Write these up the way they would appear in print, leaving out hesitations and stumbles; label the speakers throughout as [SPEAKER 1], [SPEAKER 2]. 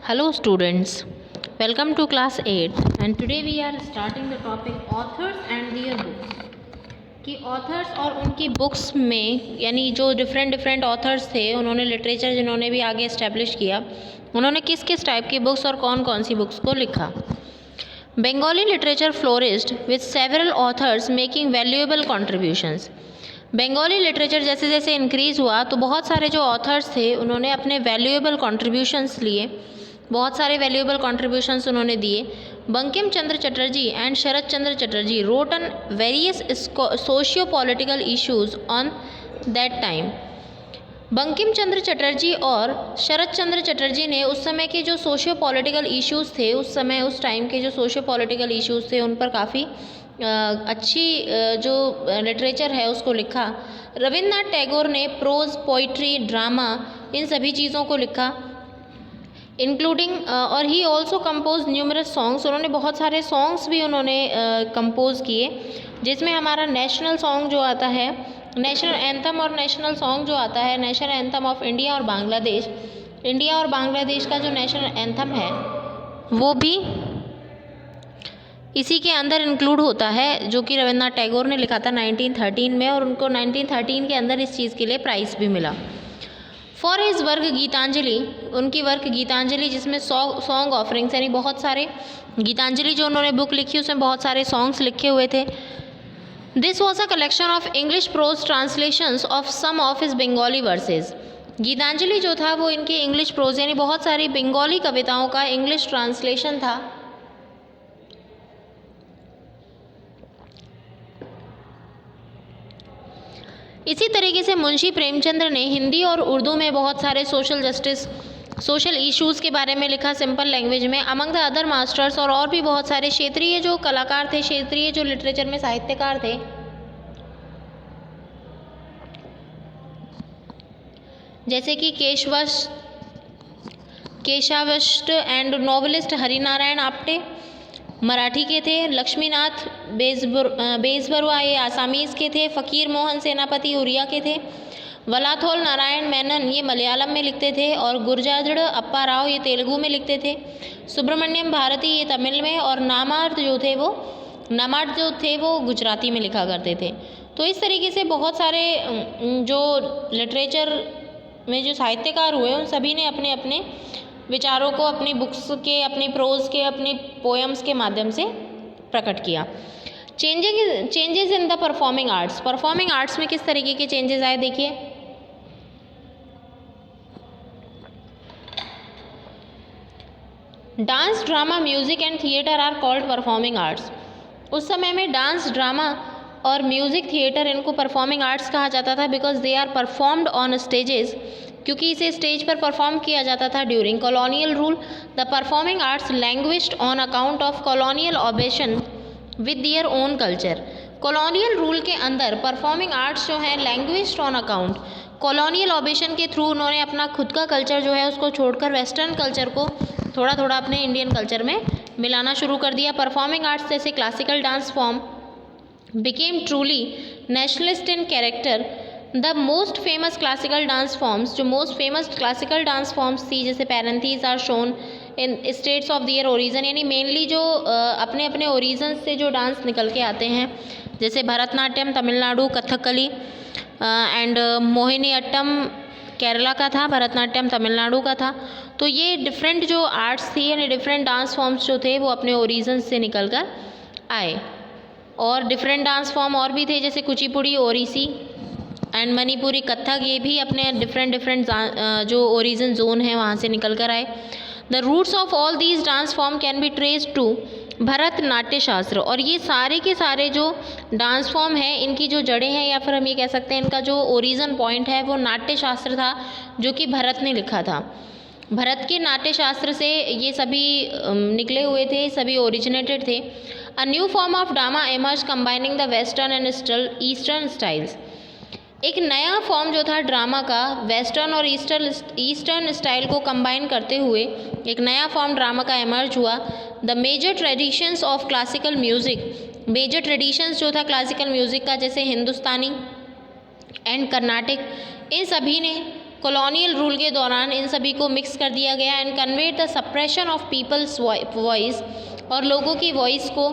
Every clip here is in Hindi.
[SPEAKER 1] Hello students, welcome to class 8 and today we are starting the topic authors and their books कि authors और उनकी books में यानी जो different authors थे उन्होंने literature जिन्होंने भी आगे establish किया उन्होंने किस किस टाइप की books और कौन कौन सी books को लिखा। Bengali literature flourished with several authors making valuable contributions। Bengali literature जैसे जैसे इंक्रीज़ हुआ तो बहुत सारे जो ऑथर्स थे उन्होंने अपने वैल्यूएबल कंट्रीब्यूशंस लिए, बहुत सारे वैल्यूएबल कंट्रीब्यूशंस उन्होंने दिए। Bankim Chandra Chatterjee and Sharad Chandra Chatterjee wrote on various socio political issues on that time. Bankim Chandra Chatterjee और शरद चंद्र चटर्जी ने उस समय के जो सोशियो पॉलिटिकल इश्यूज़ थे, उस टाइम के जो सोशियो पॉलिटिकल इश्यूज़ थे उन पर काफ़ी अच्छी जो लिटरेचर है उसको लिखा। रविन्द्रनाथ टैगोर ने प्रोज, पोइट्री, ड्रामा इन सभी चीज़ों को लिखा इंक्लूडिंग और he also compose numerous songs. उन्होंने बहुत सारे सॉन्ग्स भी उन्होंने कंपोज किए, जिसमें हमारा नेशनल सॉन्ग जो आता है, नेशनल एंथम और नेशनल सॉन्ग जो आता है, नेशनल एंथम ऑफ इंडिया और बांग्लादेश, इंडिया और बांग्लादेश का जो नेशनल एंथम है वो भी इसी के अंदर इंक्लूड होता है, जो कि रविन्द्रनाथ टैगोर ने लिखा था 1913 में और उनको 1913 के अंदर इस चीज़ के लिए प्राइज़ भी मिला। फॉर हिज वर्क गीतांजलि, उनकी वर्क गीतांजलि जिसमें सॉन्ग ऑफरिंग्स यानी बहुत सारे गीतांजलि जो उन्होंने बुक लिखी उसमें बहुत सारे सॉन्ग्स लिखे हुए थे। This was a collection of English prose translations of some of his Bengali verses. Gitanjali जो था वो इनके इंग्लिश प्रोज यानी बहुत सारी बंगाली कविताओं का इंग्लिश ट्रांसलेशन था। इसी तरीके से मुंशी प्रेमचंद्र ने हिंदी और उर्दू में बहुत सारे सोशल जस्टिस, सोशल इश्यूज़ के बारे में लिखा सिंपल लैंग्वेज में। अमंग द अदर मास्टर्स और भी बहुत सारे क्षेत्रीय जो कलाकार थे, क्षेत्रीय जो लिटरेचर में साहित्यकार थे, जैसे कि केशावष्ट एंड नॉवलिस्ट हरिनारायण आप्टे मराठी के थे, लक्ष्मीनाथ बेजबरुआ ये आसामीज़ के थे, फ़कीर मोहन सेनापति उड़िया के थे, वलाथोल नारायण मेनन ये मलयालम में लिखते थे और गुरजाजड़ अप्पा राव ये तेलुगु में लिखते थे, सुब्रमण्यम भारती ये तमिल में और नामार्थ जो थे वो गुजराती में लिखा करते थे। तो इस तरीके से बहुत सारे जो लिटरेचर में जो साहित्यकार हुए उन सभी ने अपने अपने विचारों को अपनी बुक्स के, अपनी प्रोज के, अपनी पोएम्स के माध्यम से प्रकट किया। Changes in the performing arts, performing arts में किस तरीके के चेंजेस आए देखिए। Dance, drama, music and theatre are called performing arts. उस समय में डांस, ड्रामा और म्यूजिक, थिएटर इनको परफॉर्मिंग आर्ट्स कहा जाता था because they are performed on stages, क्योंकि इसे स्टेज पर परफॉर्म किया जाता था during colonial rule. The performing arts languished on account of colonial obsession with their own culture. Colonial rule के अंदर परफॉर्मिंग आर्ट्स जो हैं लैंग्विश्ड ऑन अकाउंट कॉलोनियल ऑब्सेशन के थ्रू उन्होंने अपना खुद का कल्चर जो है उसको छोड़कर वेस्टर्न कल्चर को थोड़ा थोड़ा अपने इंडियन कल्चर में मिलाना शुरू कर दिया। परफॉर्मिंग आर्ट्स जैसे classical dance form became truly nationalist in character. The most famous classical dance forms, जो most famous classical dance forms थी, जैसे parentheses are shown in states of their origin, यानी मेनली जो अपने अपने ओरिजन से जो डांस निकल के आते हैं, जैसे भरतनाट्यम तमिलनाडु, कथकली एंड मोहिनी अट्टम केरला का था, भरतनाट्यम तमिलनाडु का था। तो ये डिफरेंट जो आर्ट्स थी यानी डिफरेंट डांस फॉर्म्स जो थे वो अपने ओरिजन से निकल कर आए। और डिफरेंट डांस फॉर्म और भी थे, जैसे कुचिपुड़ी, ओडिसी एंड मणिपुरी, कथक, ये भी अपने डिफरेंट जो ओरिजिन जोन है वहाँ से निकल कर आए। The roots of all these dance form can be traced to Bharatanatya Shastra. और ये सारे के सारे जो डांस फॉर्म हैं इनकी जो जड़ें हैं या फिर हम ये कह सकते हैं इनका जो ओरिजिन पॉइंट है वो नाट्य शास्त्र था, जो कि भरत ने लिखा था। भरत के नाट्य शास्त्र से ये सभी निकले हुए थे, सभी ओरिजिनेटेड थे। A new form of drama emerge combining the western and eastern styles. एक नया फॉर्म जो था ड्रामा का वेस्टर्न और ईस्टर्न स्टाइल को कंबाइन करते हुए एक नया फॉर्म ड्रामा का एमर्ज हुआ। The major traditions of classical music, major traditions जो था क्लासिकल म्यूज़िक का, जैसे हिंदुस्तानी एंड कर्नाटिक, इन सभी ने कॉलोनियल रूल के दौरान इन सभी को मिक्स कर दिया गया and conveyed the suppression of people's voice, और लोगों की वॉइस को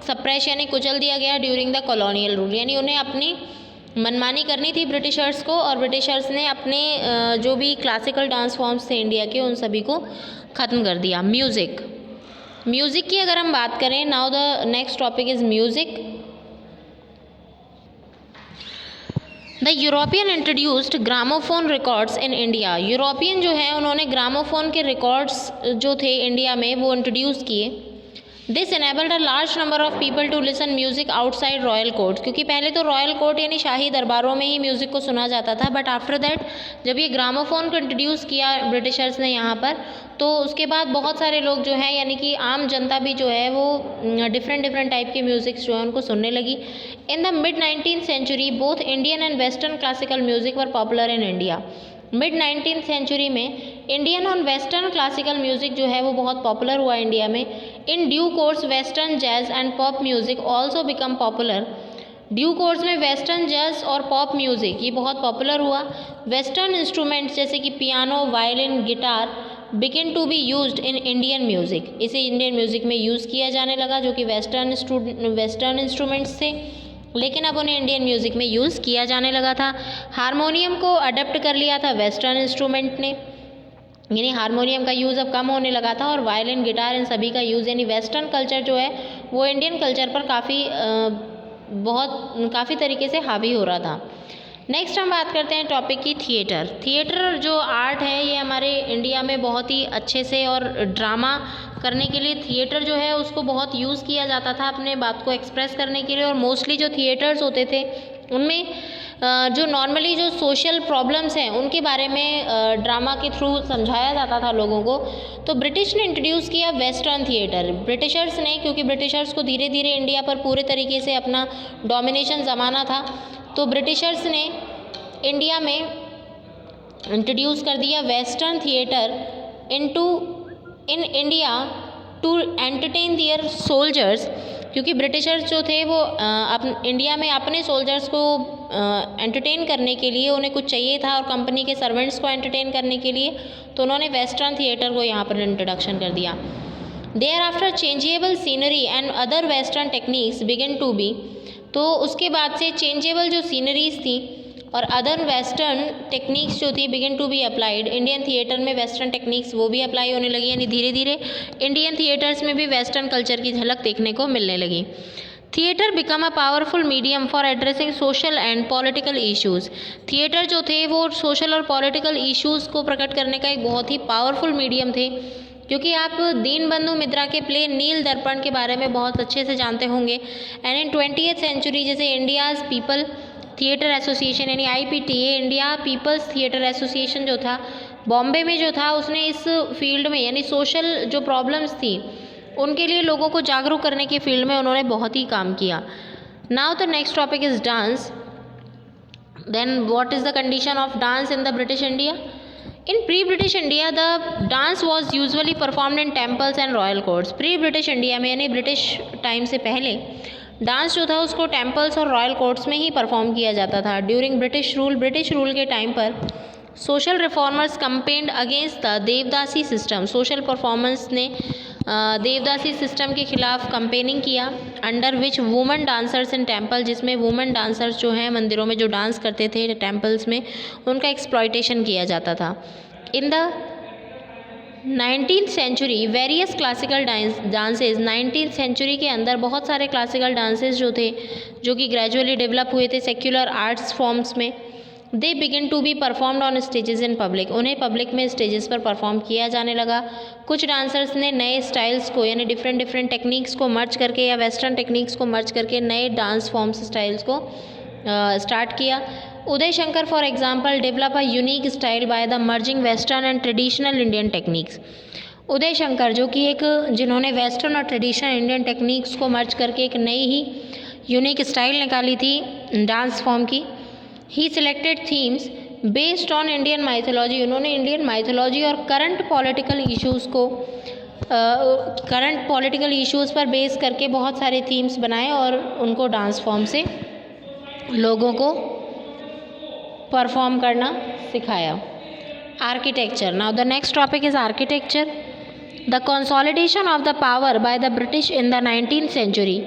[SPEAKER 1] सप्रेश यानी कुचल दिया गया ड्यूरिंग द कॉलोनियल रूल, यानी उन्हें अपनी मनमानी करनी थी ब्रिटिशर्स को, और ब्रिटिशर्स ने अपने जो भी क्लासिकल डांस फॉर्म्स थे इंडिया के उन सभी को ख़त्म कर दिया। म्यूज़िक की अगर हम बात करें, now the next topic is music. The European introduced gramophone records in India. European जो है उन्होंने ग्रामोफोन के रिकॉर्ड्स जो थे इंडिया में वो इंट्रोड्यूस किए। This enabled a large number of people to listen music outside royal court, क्योंकि पहले तो रॉयल कोर्ट यानी शाही दरबारों में ही म्यूज़िक को सुना जाता था, बट आफ्टर दैट जब ये ग्रामोफोन को इंट्रोड्यूस किया ब्रिटिशर्स ने यहाँ पर, तो उसके बाद बहुत सारे लोग जो है यानी कि आम जनता भी जो है वो डिफरेंट टाइप के म्यूज़िक्स जो है उनको सुनने लगी। In the mid 19th century both Indian and western classical music were popular in India. Mid 19th century में इंडियन और वेस्टर्न क्लासिकल म्यूज़िक जो है वो बहुत पॉपुलर हुआ इंडिया में। In due course western jazz and pop music also become popular. Due course में वेस्टर्न जैज़ और पॉप म्यूज़िक ये बहुत पॉपुलर हुआ। वेस्टर्न इंस्ट्रूमेंट्स जैसे कि piano, violin, guitar begin to be used in Indian music, इसे इंडियन म्यूज़िक में यूज़ किया जाने लगा, जो कि वेस्टर्न इंस्ट्रूमेंट्स थे, लेकिन अब उन्हें इंडियन म्यूज़िक में यूज़ किया जाने लगा था। हारमोनियम को अडॉप्ट कर लिया था वेस्टर्न इंस्ट्रूमेंट ने, यानी हारमोनियम का यूज़ अब कम होने लगा था, और वायलिन, गिटार इन सभी का यूज़, यानी वेस्टर्न कल्चर जो है वो इंडियन कल्चर पर काफ़ी तरीके से हावी हो रहा था। नेक्स्ट हम बात करते हैं टॉपिक की थिएटर जो आर्ट है ये हमारे इंडिया में बहुत ही अच्छे से, और ड्रामा करने के लिए थिएटर जो है उसको बहुत यूज़ किया जाता था अपने बात को एक्सप्रेस करने के लिए। और मोस्टली जो थिएटर्स होते थे उनमें जो नॉर्मली जो सोशल प्रॉब्लम्स हैं उनके बारे में ड्रामा के थ्रू समझाया जाता था लोगों को। तो ब्रिटिश ने इंट्रोड्यूस किया वेस्टर्न थिएटर। ब्रिटिशर्स ने, क्योंकि ब्रिटिशर्स को धीरे धीरे इंडिया पर पूरे तरीके से अपना डोमिनेशन जमाना था, तो ब्रिटिशर्स ने इंडिया में इंट्रोड्यूस कर दिया western theatre in India to entertain their soldiers, क्योंकि ब्रिटिशर्स जो थे वो इंडिया में अपने सोल्जर्स को एंटरटेन करने के लिए उन्हें कुछ चाहिए था, और कंपनी के सर्वेंट्स को एंटरटेन करने के लिए, तो उन्होंने वेस्टर्न थिएटर को यहाँ पर इंट्रोडक्शन कर दिया। Thereafter changeable scenery and other western techniques begin to be, तो उसके बाद से चेंजेबल जो सीनरीज थी और अदर वेस्टर्न टेक्निक्स जो थी begin to be applied. Indian theatre में वेस्टर्न टेक्निक्स वो भी अप्लाई होने लगी, यानी धीरे धीरे इंडियन थिएटर्स में भी वेस्टर्न कल्चर की झलक देखने को मिलने लगी। Theatre become a powerful medium for addressing social and political issues. Theatre जो थे वो सोशल और पॉलिटिकल इश्यूज़ को प्रकट करने का एक बहुत ही पावरफुल मीडियम थे, क्योंकि आप दीनबंधु मित्रा के प्ले नील दर्पण के बारे में बहुत अच्छे से जानते होंगे। एंड इन 20th सेंचुरी जैसे इंडियाज़ पीपल थिएटर एसोसिएशन यानी IPTA, India people's theatre association जो था बॉम्बे में जो था, उसने इस फील्ड में यानी सोशल जो प्रॉब्लम्स थी उनके लिए लोगों को जागरूक करने की फील्ड में उन्होंने बहुत ही काम किया। Now the next topic is dance. Then what is the condition of dance in the British India? In pre-British India, the dance was usually performed in temples and royal courts. Pre-British India में यानी ब्रिटिश टाइम से पहले डांस जो था उसको टेम्पल्स और रॉयल कोर्ट्स में ही परफॉर्म किया जाता था। ड्यूरिंग ब्रिटिश रूल के टाइम पर social reformers campaigned against the devadasi system. Social performance ने देवदासी सिस्टम के खिलाफ कंपेनिंग किया, under which women dancers in temple, जिसमें वुमेन डांसर्स जो हैं मंदिरों में जो डांस करते थे टेम्पल्स में, उनका एक्सप्लॉयटेशन किया जाता था। In the 19th century various classical dances, 19th century के अंदर बहुत सारे क्लासिकल डांसेस जो थे जो कि ग्रेजुअली डेवलप हुए थे सेक्युलर आर्ट्स फॉर्म्स में, they begin to be performed on stages in public. उन्हें पब्लिक में स्टेजेस पर परफॉर्म किया जाने लगा। कुछ डांसर्स ने नए स्टाइल्स को यानी डिफरेंट टेक्निक्स को मर्ज करके या वेस्टर्न टेक्निक्स को मर्ज करके नए डांस फॉर्म्स स्टाइल्स को स्टार्ट किया। Uday Shankar for example develop a unique style by the merging western and traditional Indian techniques. Uday Shankar जो कि जिन्होंने वेस्टर्न और ट्रेडिशनल इंडियन टेक्निक्स को मर्ज करके एक नई ही यूनिक स्टाइल निकाली थी डांस फॉर्म की। He selected themes based on Indian mythology. उन्होंने इंडियन माइथोलॉजी और करंट पॉलिटिकल इश्यूज़ पर बेस करके बहुत सारे थीम्स बनाए और उनको डांस फॉर्म से लोगों को परफॉर्म करना सिखाया। Architecture. Now the next topic is architecture. The consolidation of the power by the British in the 19th century.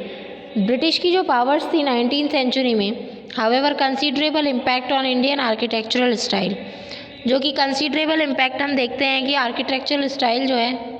[SPEAKER 1] British की जो पावर्स थी 19th सेंचुरी में, however considerable impact on Indian architectural style. जो कि कंसीडरेबल इम्पैक्ट हम देखते हैं कि आर्किटेक्चरल स्टाइल जो है